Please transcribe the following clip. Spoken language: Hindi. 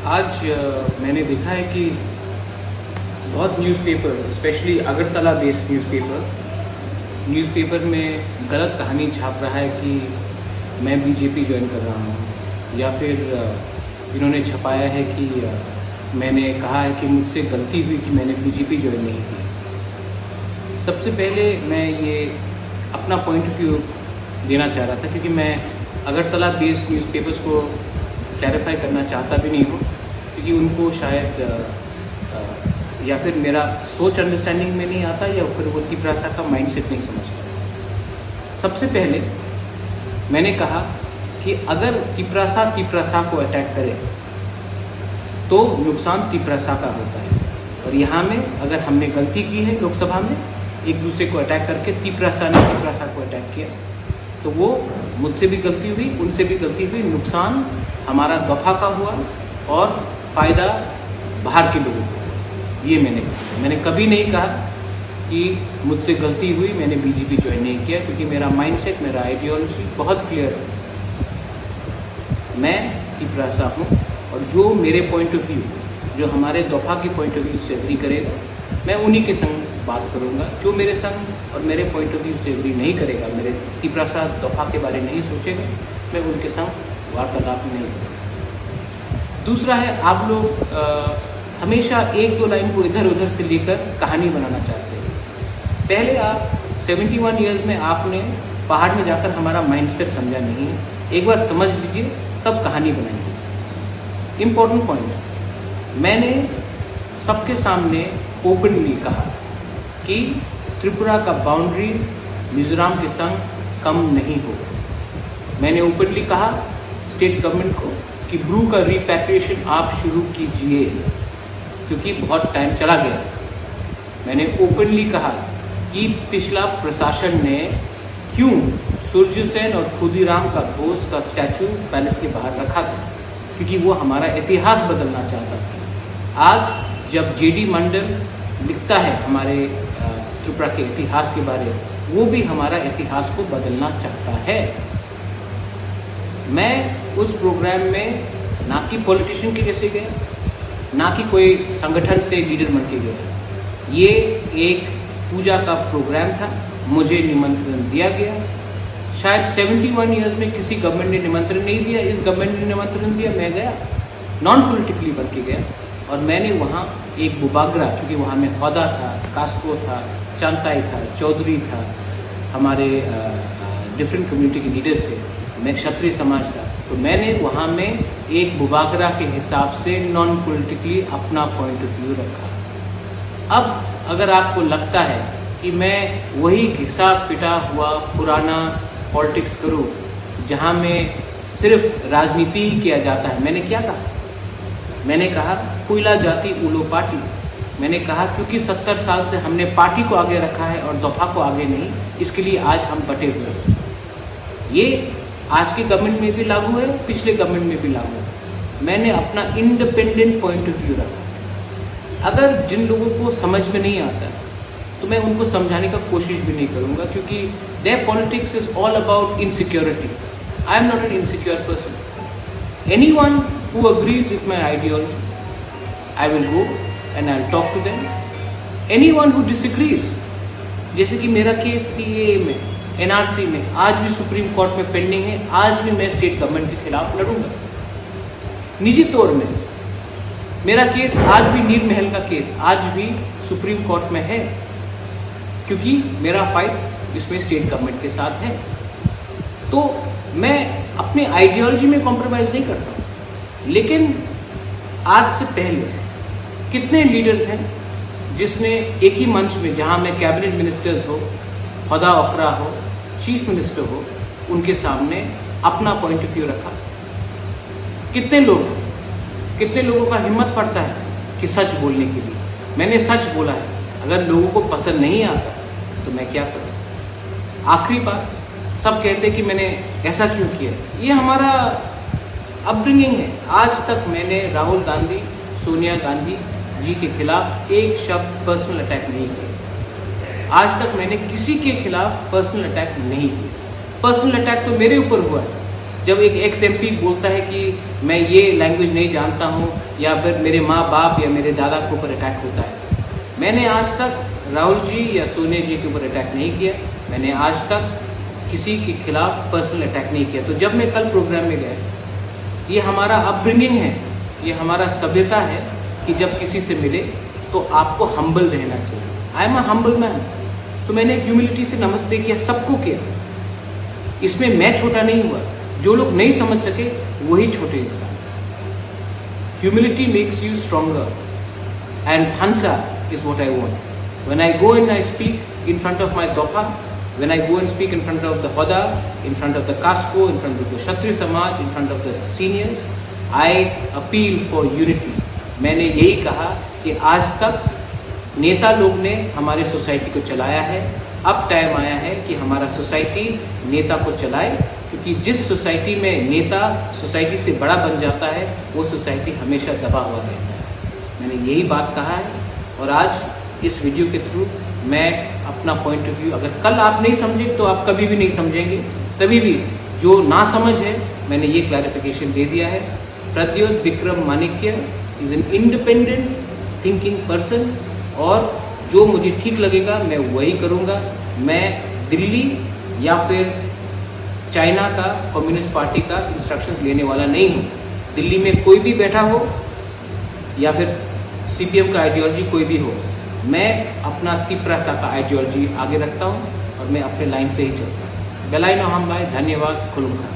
आज मैंने देखा है कि बहुत newspaper, specially Agartala based newspaper में गलत कहानी छाप रहा है कि मैं बीजेपी ज्वाइन कर रहा हूँ, या फिर इन्होंने छपाया है कि मैंने कहा है कि मुझसे गलती हुई कि मैंने बीजेपी ज्वाइन नहीं की। सबसे पहले मैं ये अपना पॉइंट ऑफ व्यू देना चाह रहा था, क्योंकि मैं अगरतला बेस्ड न्यूज़पेपर्स को क्लैरिफाई करना चाहता भी नहीं हूँ, क्योंकि उनको शायद या फिर मेरा सोच अंडरस्टैंडिंग में नहीं आता, या फिर वो तिपरासा का माइंडसेट नहीं समझता। सबसे पहले मैंने कहा कि अगर तिपरासा को अटैक करे तो नुकसान तिपरासा का होता है, और यहाँ में अगर हमने गलती की है लोकसभा में एक दूसरे को अटैक करके, तिपरासा ने तिपरासा को अटैक किया, तो वो मुझसे भी गलती हुई, उनसे भी गलती हुई, नुकसान हमारा दफा का हुआ और फ़ायदा बाहर के लोगों को। ये मैंने कभी नहीं कहा कि मुझसे गलती हुई, मैंने बीजेपी ज्वाइन नहीं किया, क्योंकि मेरा माइंडसेट, मेरा आइडियोलॉजी बहुत क्लियर है। मैं तिपरासा हूँ, और जो मेरे पॉइंट ऑफ व्यू, जो हमारे दफा के पॉइंट ऑफ व्यू से एग्री करेगा, मैं उन्हीं के संग बात करूँगा। जो मेरे संग और मेरे पॉइंट ऑफ व्यू से एग्री नहीं करेगा, मेरे तिपरासा दफा के बारे नहीं सोचेगा, मैं उनके संग वार्तालाप नहीं करूँगा। दूसरा है, आप लोग हमेशा एक दो लाइन को इधर उधर से लेकर कहानी बनाना चाहते हैं। पहले आप 71 ईयर्स में आपने पहाड़ में जाकर हमारा माइंडसेट समझा नहीं है, एक बार समझ लीजिए तब कहानी बनाइए। इम्पोर्टेंट पॉइंट, मैंने सबके सामने ओपनली कहा कि त्रिपुरा का बाउंड्री मिजोरम के संग कम नहीं होगा। मैंने ओपनली कहा स्टेट गवर्नमेंट को कि ब्रू का रिपैट्रिएशन आप शुरू कीजिए, क्योंकि बहुत टाइम चला गया। मैंने ओपनली कहा कि पिछला प्रशासन ने क्यों सूर्य सेन और खुदीराम का बोस का स्टैचू पैलेस के बाहर रखा था, क्योंकि वो हमारा इतिहास बदलना चाहता था। आज जब जेडी मंडल लिखता है हमारे त्रिपुरा के इतिहास के बारे में, वो भी हमारा इतिहास को बदलना चाहता है। मैं उस प्रोग्राम में ना कि पॉलिटिशियन के जैसे गया, ना कि कोई संगठन से लीडर बन के गया। ये एक पूजा का प्रोग्राम था, मुझे निमंत्रण दिया गया। शायद 71 ईयर्स में किसी गवर्नमेंट ने निमंत्रण नहीं दिया, इस गवर्नमेंट ने निमंत्रण दिया, मैं गया, नॉन पॉलिटिकली बन के गया। और मैंने वहाँ एक बुबागरा, क्योंकि वहाँ में हौदा था, कास्को था, चांताई था, चौधरी था, हमारे डिफरेंट कम्युनिटी के लीडर्स थे, मैं क्षत्रिय समाज था, तो मैंने वहाँ में एक बुबागरा के हिसाब से नॉन पॉलिटिकली अपना पॉइंट ऑफ व्यू रखा। अब अगर आपको लगता है कि मैं वही घिसा पिटा हुआ पुराना पॉलिटिक्स करूं, जहां में सिर्फ राजनीति ही किया जाता है, मैंने क्या कहा? मैंने कहा कोयला जाति उलो पार्टी। मैंने कहा क्योंकि 70 साल से हमने पार्टी को आगे रखा है और दफा को आगे नहीं, इसके लिए आज हम बटे हुए हैं। ये आज के गवर्नमेंट में भी लागू है, पिछले गवर्नमेंट में भी लागू है। मैंने अपना इंडिपेंडेंट पॉइंट ऑफ व्यू रखा। अगर जिन लोगों को समझ में नहीं आता तो मैं उनको समझाने का कोशिश भी नहीं करूँगा, क्योंकि their politics is all about insecurity. I am not an insecure person. Anyone who agrees with my ideology, I will go and I will talk to them. Anyone who disagrees, जैसे कि मेरा केस CAA में, NRC में आज भी सुप्रीम कोर्ट में पेंडिंग है, आज भी मैं स्टेट गवर्नमेंट के खिलाफ लड़ूंगा। निजी तौर में मेरा केस आज भी, नीर महल का केस आज भी सुप्रीम कोर्ट में है, क्योंकि मेरा फाइट इसमें स्टेट गवर्नमेंट के साथ है। तो मैं अपने आइडियोलॉजी में कॉम्प्रोमाइज़ नहीं करता। लेकिन आज से पहले कितने लीडर्स हैं जिसने एक ही मंच में, जहां में कैबिनेट मिनिस्टर्स हो, खुदा ओकरा हो, चीफ मिनिस्टर हो, उनके सामने अपना पॉइंट ऑफ व्यू रखा? कितने लोगों का हिम्मत पड़ता है कि सच बोलने के लिए? मैंने सच बोला है। अगर लोगों को पसंद नहीं आता तो मैं क्या करूं? आखिरी बात, सब कहते हैं कि मैंने ऐसा क्यों किया। ये हमारा अपब्रिंगिंग है। आज तक मैंने राहुल गांधी, सोनिया गांधी जी के खिलाफ एक शब्द पर्सनल अटैक नहीं किया। आज तक मैंने किसी के खिलाफ पर्सनल अटैक नहीं किया। पर्सनल अटैक तो मेरे ऊपर हुआ है, जब एक एक्स एमपी बोलता है कि मैं ये लैंग्वेज नहीं जानता हूँ, या फिर मेरे माँ बाप या मेरे दादा के ऊपर अटैक होता है। मैंने आज तक राहुल जी या सोनिया जी के ऊपर अटैक नहीं किया, मैंने आज तक किसी के खिलाफ पर्सनल अटैक नहीं किया। तो जब मैं कल प्रोग्राम में गया, ये हमारा अपब्रिंगिंग है, ये हमारा सभ्यता है कि जब किसी से मिले तो आपको हम्बल रहना चाहिए। I am a humble man. तो मैंने ह्यूमिलिटी से नमस्ते किया, सबको किया। इसमें मैं छोटा नहीं हुआ, जो लोग नहीं समझ सके वही छोटे इंसान। Humility makes you stronger and थंसा is what I want. When I go and I speak in front of my दोपा, when I go and speak in front of the Hoda, in front of the Casco, in front of the Kshatriya Samaj, in front of the seniors, I appeal for unity. मैंने यही कहा कि आज तक नेता लोग ने हमारे सोसाइटी को चलाया है, अब टाइम आया है कि हमारा सोसाइटी नेता को चलाए, क्योंकि जिस सोसाइटी में नेता सोसाइटी से बड़ा बन जाता है वो सोसाइटी हमेशा दबा हुआ रहता है। मैंने यही बात कहा है और आज इस वीडियो के थ्रू मैं अपना पॉइंट ऑफ व्यू, अगर कल आप नहीं समझे तो आप कभी भी नहीं समझेंगे, कभी भी जो ना समझ है मैंने ये क्लैरिफिकेशन दे दिया है। Pradyot Vikram Manikya is an independent thinking person, और जो मुझे ठीक लगेगा मैं वही करूँगा। मैं दिल्ली या फिर चाइना का कम्युनिस्ट पार्टी का इंस्ट्रक्शंस लेने वाला नहीं हूँ। दिल्ली में कोई भी बैठा हो या फिर सीपीएम का आइडियोलॉजी कोई भी हो, मैं अपना तिपरासा का आइडियोलॉजी आगे रखता हूँ और मैं अपने लाइन से ही चलता हूँ। बेलाई नो हम भाई, धन्यवाद, खुलूंगा।